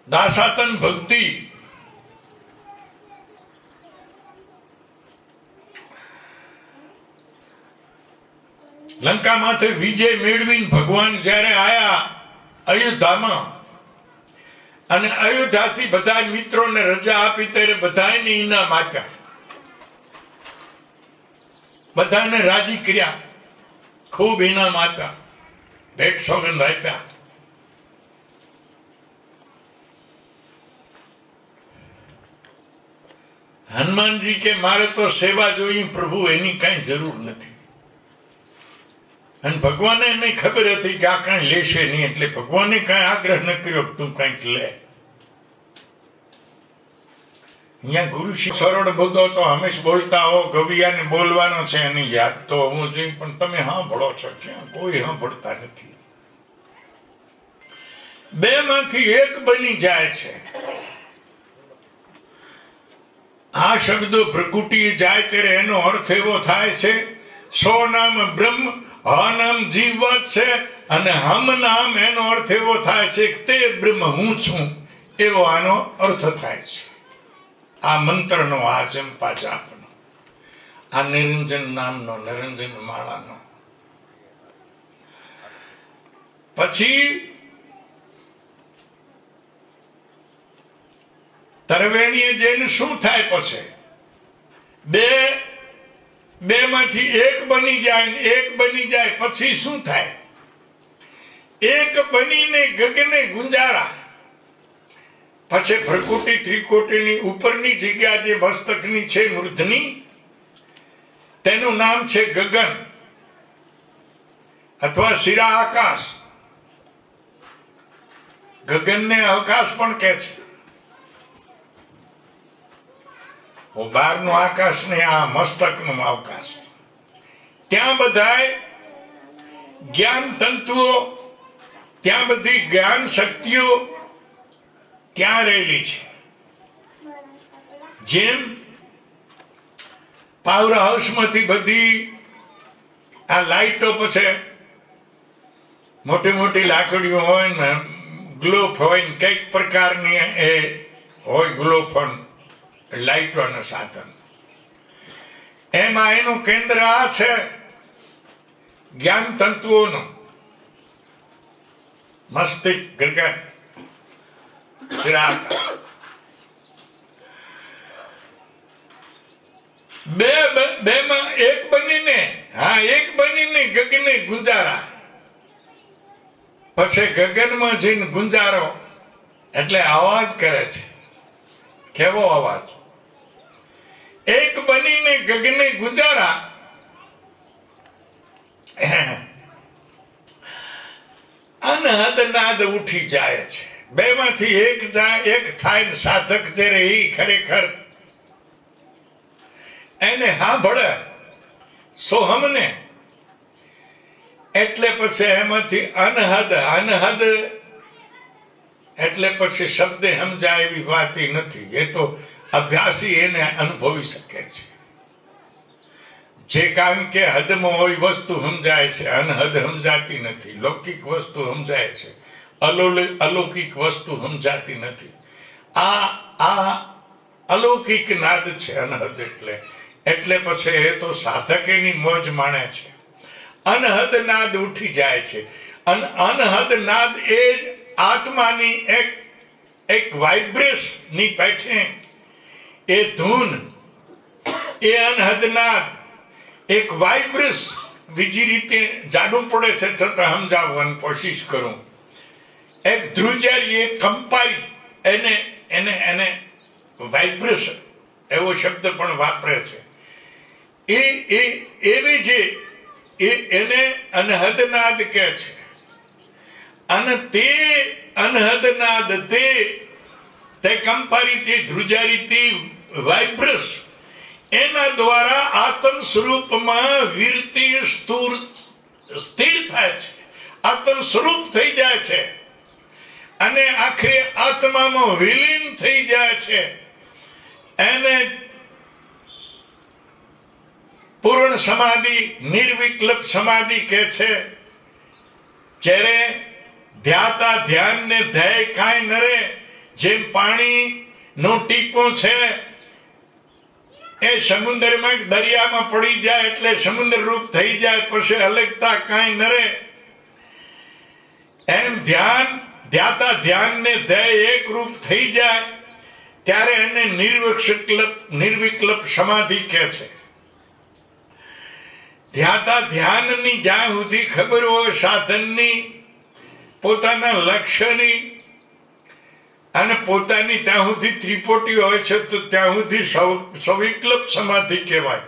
દાસાતન ભક્તિ લંકા માથે વિજય મેળવીને ભગવાન જ્યારે આયા અયોધ્યામાં અને અયોધ્યાથી બધા મિત્રોને રજા આપી ત્યારે બધાને ઇનામ આપ્યા, બધાને રાજી કર્યા, ખૂબ ઇનામ આપ્યા, ભેટ સોગંદ આપ્યા. હનુમાનજી કે મારે તો સેવા જોઈએ પ્રભુ, એની કઈ જરૂર નથી. અને ભગવાને એને ખબર હતી કે આ કઈ લેશે નહીં, એટલે ભગવાને કઈ આગ્રહ ન કર્યો તું કઈક લે. અહીંયા ગુરુ સરળ બધો તો હંમેશ બોલતા હો, ગવિયાને બોલવાનો છે એની યાદ તો હોવું જોઈએ, પણ તમે સાંભળો છો ક્યાં? કોઈ સાંભળતા નથી. બે માંથી એક બની જાય છે. આ શબ્દો પ્રકૃતિ જાય ત્યારે એનો અર્થ એવો થાય છે, સો નામ બ્રહ્મ, હ નામ જીવત છે, અને હમ નામ એનો અર્થ એવો થાય છે કે તે બ્રહ્મ હું છું, એવો આનો અર્થ થાય છે. આ મંત્રનો, આ ચંપા જાપનો, આ નિરંજન નામનો, નિરંજન માળાનો. પછી તરવેણીએ જઈને શું થાય? પછી બે માંથી એક બની જાય, એક બની જાય પછી શું થાય? એક બનીને ગગને ગુંજારા. પછી પ્રકૃતિ ત્રિકોટીની ઉપરની જગ્યા જે મસ્તકની છે મૃધની, તેનું નામ છે ગગન અથવા શિરા આકાશ. ગગનને આકાશ પણ કહે છે. બહારનું આકાશ ને આ મસ્તકનું અવકાશ. ત્યાં બધાય જ્ઞાન તંતુઓ, ત્યાં બધી જ્ઞાન શક્તિઓ ત્યાં રહેલી છે. જેમ પાવર હાઉસ માંથી બધી આ લાઈટો, પછી મોટી મોટી લાકડીઓ હોય ને, ગ્લોફ હોય ને, કઈક પ્રકારની એ હોય ગ્લોફ લાઈટોના સાધન, એમાં એનું કેન્દ્ર આ છે જ્ઞાન તંતુઓનું મસ્તિષ્ક ગગન બે માં એક બનીને, હા એક બનીને ગગને ગુંજારા. પછી ગગનમાં જઈને ગુંજારો એટલે અવાજ કરે છે. કેવો અવાજ? એક બનીને ગગને ગુંજારા. અનહદ નાદ ઉઠી જાય છે. બે માંથી એક જાય, એક થાય. સાધક જ્યારે એ ખરેખર એને સાંભળે સોહમને, એટલે પછી એમાંથી અનહદ, અનહદ એટલે પછી શબ્દે સમજાય એવી વાત નથી. એ તો અભ્યાસી એને અનુભવી શકે છે. જે કારણ કે હદમાં હોય વસ્તુ સમજાય છે, અનહદ સમજાતી નથી. લૌકિક વસ્તુ સમજાય છે, અલૌકિક વસ્તુ સમજાતી નથી. આ અલૌકિક નાદ છે અનહદ એટલે પછી એ તો સાધક એની મોજ માણે છે. અનહદ નાદ ઉઠી જાય છે. અનહદ નાદ એ જ આત્માની એક વાઇબ્રેશન ની પેઠે એ ધૂન, એ અનહદ નાદ એક વાઇબ્રેશન. બીજી રીતે જાડું પડે છે છતાં સમજાવવાની કોશિશ કરું. એક ધ્રુજારી, એક કંપાઈ, એને વાઇબ્રેશન એવો શબ્દ પણ વાપરે છે. એવી જે એને અનહદ નાદ કહે છે. અને તે અનહદ નાદ, તે કંપારી, તે ધ્રુજારી, તે વાઇબ્રેશન, એના દ્વારા આત્મ સ્વરૂપમાં વિરતિ સ્થિર થાય છે, આત્મ સ્વરૂપ થઈ જાય છે, અને આખરે આત્મામાં વિલીન થઈ જાય છે. એને પૂર્ણ સમાધિ, નિર્વિકલ્પ સમાધિ કહે છે. જ્યારે ધ્યાતા ધ્યાન ને ધ્યેય કાંઈ ન રહે, જેમ પાણીનો ટીપો છે એ સમુદ્રમાં દરિયામાં પડી જાય એટલે સમુદ્ર રૂપ થઈ જાય, પછી અલગતા કાંઈ ન રહે. એમ ધ્યાતા ધ્યાનને ધ્યેય એક રૂપ થઈ જાય ત્યારે એને નિર્વિકલ્પ સમાધિ કહે છે. ધ્યાતા ધ્યાનની જ્યાં સુધી ખબર હોય સાધનની, પોતાના લક્ષ્યની અને પોતાની ત્યાં સુધી ત્રિપોટી હોય છે, તો ત્યાં સુધી સવિકલ્પ સમાધિ કહેવાય.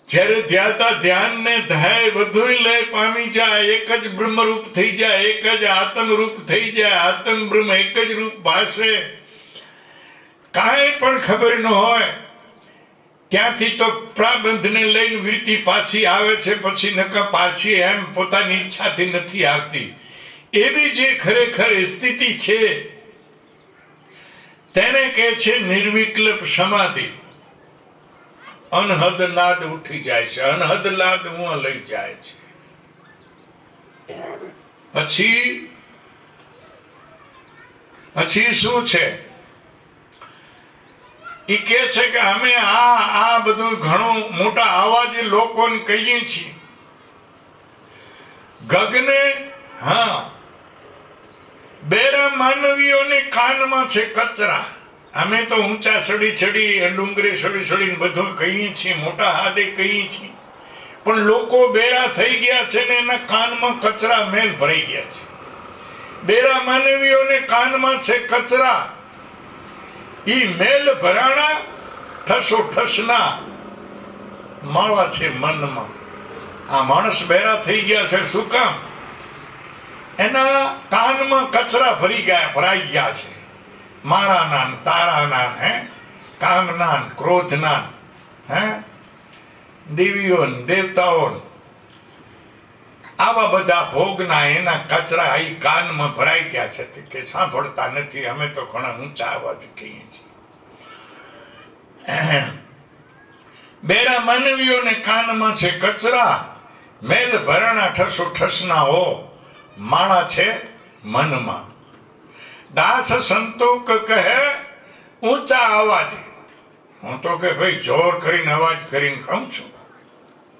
જ્યારે ધ્યાતા ધ્યાનને ધ્યેય બધું લય પામી જાય, એક જ બ્રહ્મરૂપ થઈ જાય, એક જ આત્મરૂપ થઈ જાય, આત્મ બ્રહ્મ એક જ રૂપ ભાસે, કાંઈ પણ ખબર ન હોય, ત્યાંથી તો પ્રાબંધને લઈને વૃત્તિ પાછી આવે છે, પછી નકા પાછી એમ પોતાની ઈચ્છાથી નથી આવતી. એવી જે ખરેખર સ્થિતિ છે તેને કહે છે નિર્વિકલ્પ સમાધિ. અનહદ નાદ ઉઠી જાય છે, અનહદ નાદ હું લઈ જાય છે. પછી શું છે? એ કે છે કે અમે આ બધું ઘણું મોટા અવાજે લોકોને કહીએ છીએ. ગગને બેરા માનવીઓને કાનમાં છે કચરા. અમે તો ઊંચા ચડી ડુંગરે ચડીને બધું કહીએ છીએ, મોટા હાથે કહીએ છીએ, પણ લોકો બેરા થઈ ગયા છે ને એના કાનમાં કચરા મેલ ભરાઈ ગયા છે. બેરા માનવીઓને કાનમાં છે કચરા, ઈ મેલ ભરાણા ઠસો ઠસના માળા છે મનમાં. આ માણસ બેરા થઈ ગયા છે શું કામ? એના કાનમાં કચરા ભરાઈ ગયા છે. મારાના, તારાના, કામના, ક્રોધના, દેવીઓ દેવતાઓ, આવા બધા ભોગના એના કચરા એ કાનમાં ભરાઈ ગયા છે કે સાંભળતા નથી. અમે તો ઘણા ઊંચા અવાજ કહીએ છીએ. બેરા માનવીઓને કાનમાં છે કચરા, મેલ ભરાણા ઠસો ઠસના હો માળા છે મનમાં. દાસ સંતોક કહે ઊંચા અવાજે. હું તો કે ભાઈ જોર કરીને અવાજ કરીને કહું છું,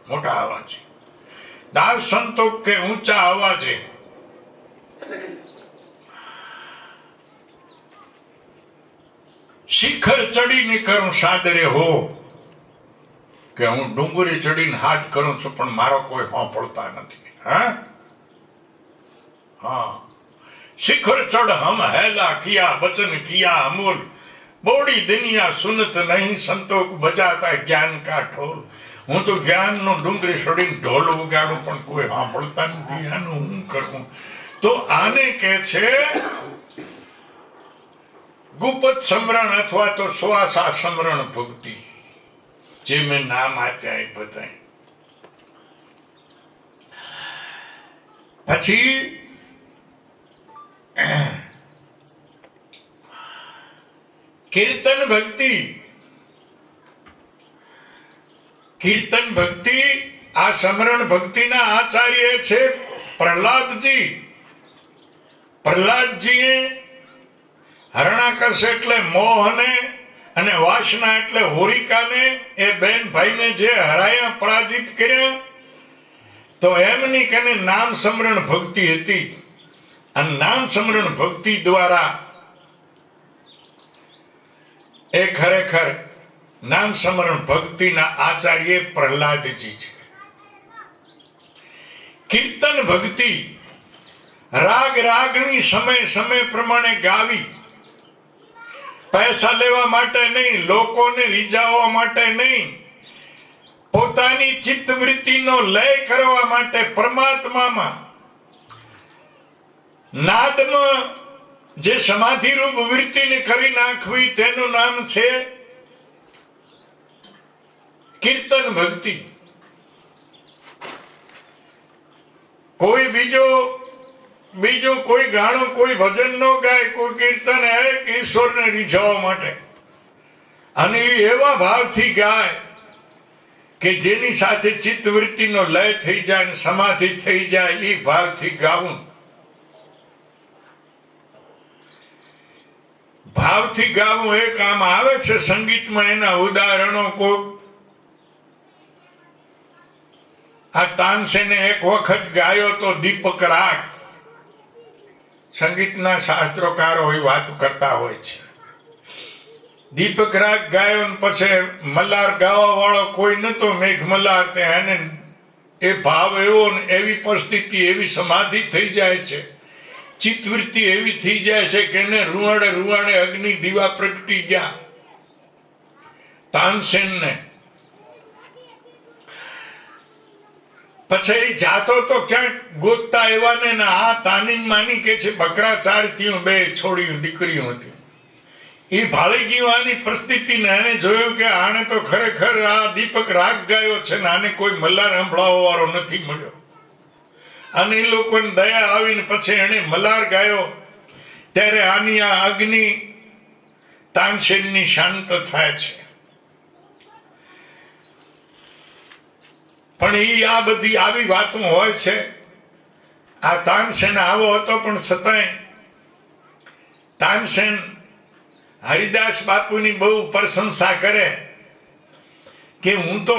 મોટા અવાજે. દાસ સંતોક કે ઊંચા અવાજે. શિખર ચડીને કરું સાદરે હો, કે હું ડુંગરે ચડીને હાથ કરું છું પણ મારો કોઈ સાંભળતા નથી. शिखर चढ़ हम हैला किया वचन किया अमूल, बोड़ी दुनिया सुनत नहीं संतोक बजाता ज्ञान का ढोल. હું તો જ્ઞાનનો ડુંગરી છોડીને ઢોલ વગાડું પણ કોઈ સાંભળતા નથી. આનું હું કરું? તો આને કહે છે ગુપ્ત સમરણ અથવા તો શ્વાસા સમરણ ભક્તિ, જે મેં નામ આપ્યા એ બધા. પછી કીર્તન ભક્તિ. કીર્તન ભક્તિ આ સમરણ ભક્તિના આચાર્ય છે પ્રહલાદજી. પ્રહલાદજીએ હરણાકશ એટલે મોહને અને વાસના એટલે હોરિકાને, એ બેન ભાઈને જે હરાયા પરાજિત કર્યા, તો એમની કને નામ સમરણ ભક્તિ હતી. અને નામ સમરણ ભક્તિ દ્વારા એ ખરેખર નામ સમરણ ભક્તિના આચાર્ય પ્રહલાદજી છે. કીર્તન ભક્તિ રાગની સમય પ્રમાણે ગાવી, પૈસા લેવા માટે નહીં, લોકોને રીઝાવવા માટે નહીં, પોતાની ચિત્તવૃત્તિનો લય કરવા માટે પરમાત્મામાં નાદમાં જે સમાધિ રૂપ વૃત્તિને કરી નાખવી, તેનું નામ છે કીર્તન ભક્તિ. કોઈ બીજો કોઈ ગાણો, કોઈ ભજન નો ગાય, કોઈ કીર્તન એક ઈશ્વરને રીઝવવા માટે, અને એ એવા ભાવથી ગાય કે જેની સાથે ચિત્તવૃત્તિનો લય થઈ જાય અને સમાધિ થઈ જાય, એ ભાવથી ગાવું. ભાવથી ગાવું એ કામ આવે છે સંગીતમાં. એના ઉદાહરણો કોઈ આ તાનસેને એક વખત ગાયો તો દીપક રાગ. સંગીતના શાસ્ત્રકારો એ વાત કરતા હોય છે. દીપક રાગ ગાયો ને પછી મલ્હાર ગાવા વાળો કોઈ નતો, મેઘ મલ્હાર. એને એ ભાવ એવો ને એવી પરિસ્થિતિ, એવી સમાધિ થઈ જાય છે, ચિત્તવૃત્તિ એવી થઈ જાય છે કે એને રૂવાડે રૂવાડે અગ્નિ દીવા પ્રગટી ગયા તાનસેનને. પછી જાતો તો ક્યાંક ગોતતા એવા ને આ તાનીન માની કે છે બકરાચાર થયું, બે છોડી દીકરીઓ હતી. એ ભાળી ગયું આની પરિસ્થિતિને. એને જોયું કે આને તો ખરેખર આ દીપક રાગ ગાયો છે ને આને કોઈ મલ્હાર સંભળાવવા વાળો નથી મળ્યો. અને એ લોકોને દયા આવીને પછી એને મલ્હાર ગાયો. ત્યારે આની આ અગ્નિ તાનસેનની શાંત થાય છે. પણ એ આ બધી આવી વાતો હોય છે. આ તાનસેન આવો હતો પણ છતાંય તાનસેન હરિદાસ બાપુની બહુ પ્રશંસા કરે કે હું તો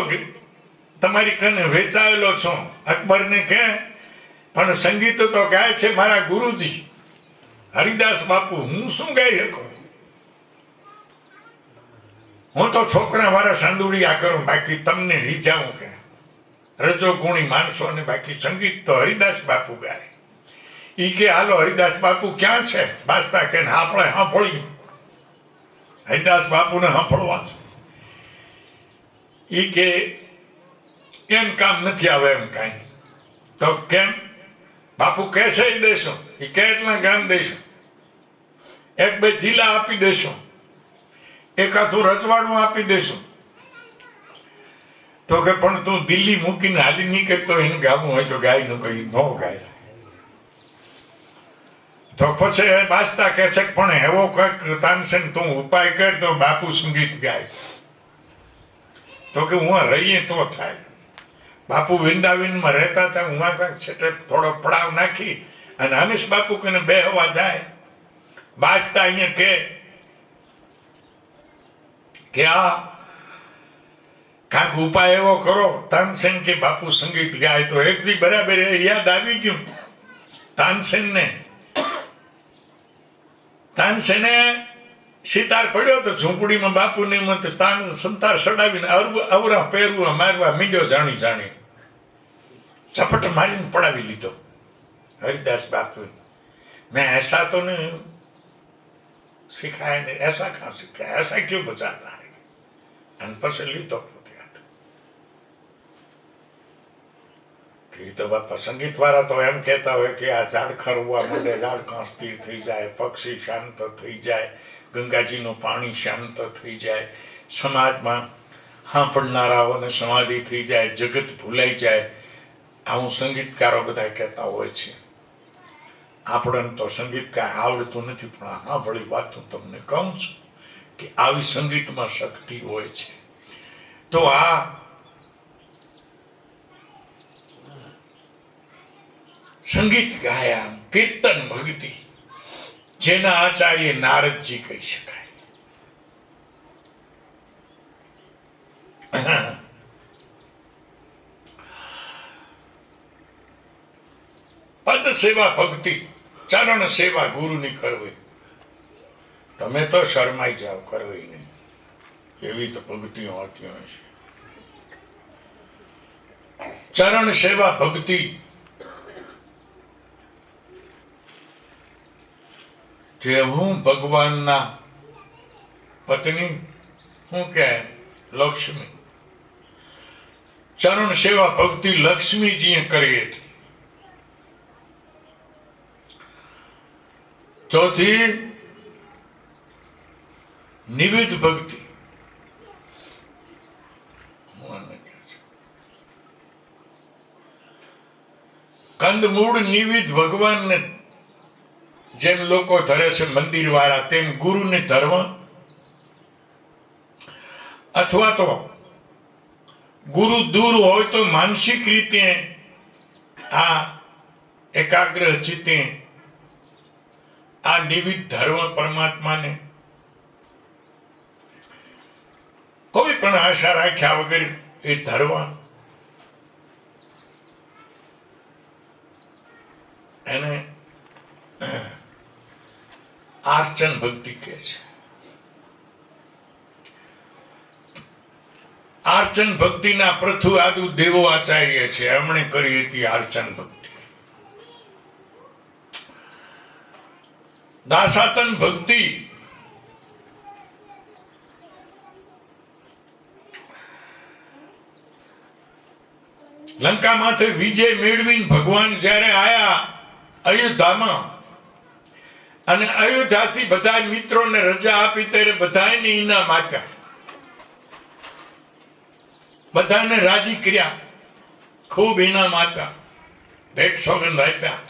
તમારી કને વેચાયેલો છું. અકબરને કહે પણ સંગીત તો ગાય છે મારા ગુરુજી હરિદાસ બાપુ, હું શું ગાઈ શકું? હું તો છોકરા મારા સાંદુડિયા કરું, બાકી તમને રીઝાવું કે રજો ગુણી માણસો ને, બાકી સંગીત તો હરિદાસ બાપુ ગાય. ઈ કે હાલો હરિદાસ બાપુ ક્યાં છે? બાજતા કે આપણે સાંભળી હરિદાસ બાપુને સાંભળવા છે. ઈ કે એમ કામ નથી આવે એમ કાંઈ. તો કેમ? બાપુ કહે છે એ દેશો. એ કે એટલા ગામ દેશો, એક બે જિલ્લા આપી દેશો, એકાદું રજવાડું આપી દેશો. તો કે પણ તું દિલ્હી મૂકીને હાલી નીકળતો એને ગાવું હોય તો ગાય નું કઈ ન ગાય. તો પછી બાજતા કે છે પણ એવો કઈક તાનસેન તું ઉપાય કર તો બાપુ સંગીત ગાય. તો કે હું રહીએ તો થાય. બાપુ વૃંદાવનમાં રહેતા હતા, હું કાંઈક છેટે થોડો પડાવ નાખી અને હમીશ બાપુ કને બે હવા જાય. બાજતા અહીંયા કે આ કાંઈક ઉપાય એવો કરો. તાનસેન કે બાપુ સંગીત ગાય. તો એક દી બરાબર યાદ આવી ગયું તાનસેનને. તાનસેને સિતાર પડ્યો તો ઝૂંપડીમાં બાપુને સંતાર સડાવીને અવરા પહેરવા મારવા મીંડ્યો. જાણી જાણી ઝપટ મારીને પડાવી લીધો હરિદાસ બાપુ. મેં ऐसा तो नहीं सिखाया, ऐसा कहाँ सिखाया, ऐसा क्यों बचाता है? અને પછી લીધો પોતે હાથ. તો બાપા સંગીત વાળા તો એમ કહેતા હોય કે આ ઝાડ ખરવા માંડે, ઝાડખાં સ્થિર થઈ જાય, પક્ષી શાંત થઈ જાય, ગંગાજીનું પાણી શાંત થઈ જાય, સમાજમાં સાંભળનારાઓને સમાધિ થઈ જાય, જગત ભૂલાઈ જાય. આવું સંગીતકારો બધા કહેતા હોય છે. આપણને તો સંગીતકાર આવડતું નથી, પણ આ સાંભળી વાત હું તમને કહું છું કે આવી સંગીતમાં શક્તિ હોય છે. તો આ સંગીત ગાયા, કીર્તન ભક્તિ, જેના આચાર્ય નારદજી કહી શકાય. પદ સેવા ભક્તિ, ચરણ સેવા ગુરુની કરવી. તમે તો શરમાઈ જાઓ, કરવી નહીં. એવી તો ભક્તિઓ હોતી હોય છે. ચરણ સેવા ભક્તિ કે હું ભગવાનના પત્ની, હું કે લક્ષ્મી. ચરણ સેવા ભક્તિ લક્ષ્મીજીએ કરી હતી. ચોથી નિવેદ ભક્તિ. કંદમૂળ નિવેદ ભગવાનને જેમ લોકો ધરે છે મંદિર વાળા, તેમ ગુરુને ધરવા. અથવા તો ગુરુ દૂર હોય તો માનસિક રીતે આ એકાગ્ર ચિત્તે આ નિવિધ ધર્મ પરમાત્માને કોઈ પણ આશા રાખ્યા વગર એ ધરવા, એને આર્ચન ભક્તિ કહે છે. આર્ચન ભક્તિના પ્રથુ આદુ દેવો આચાર્ય છે, એમણે કરી હતી આર્ચન ભક્તિ. દાસાતન ભક્તિ લંકામાંથી વિજય મેળવીને ભગવાન જ્યારે આયા અયોધ્યામાં, અને અયોધ્યાથી બધા મિત્રોને રજા આપી ત્યારે બધાને ઇનામ આપ્યા, બધાને રાજી કર્યા, ખૂબ ઇનામ આપ્યા, ભેટ સોગંદ આપ્યા.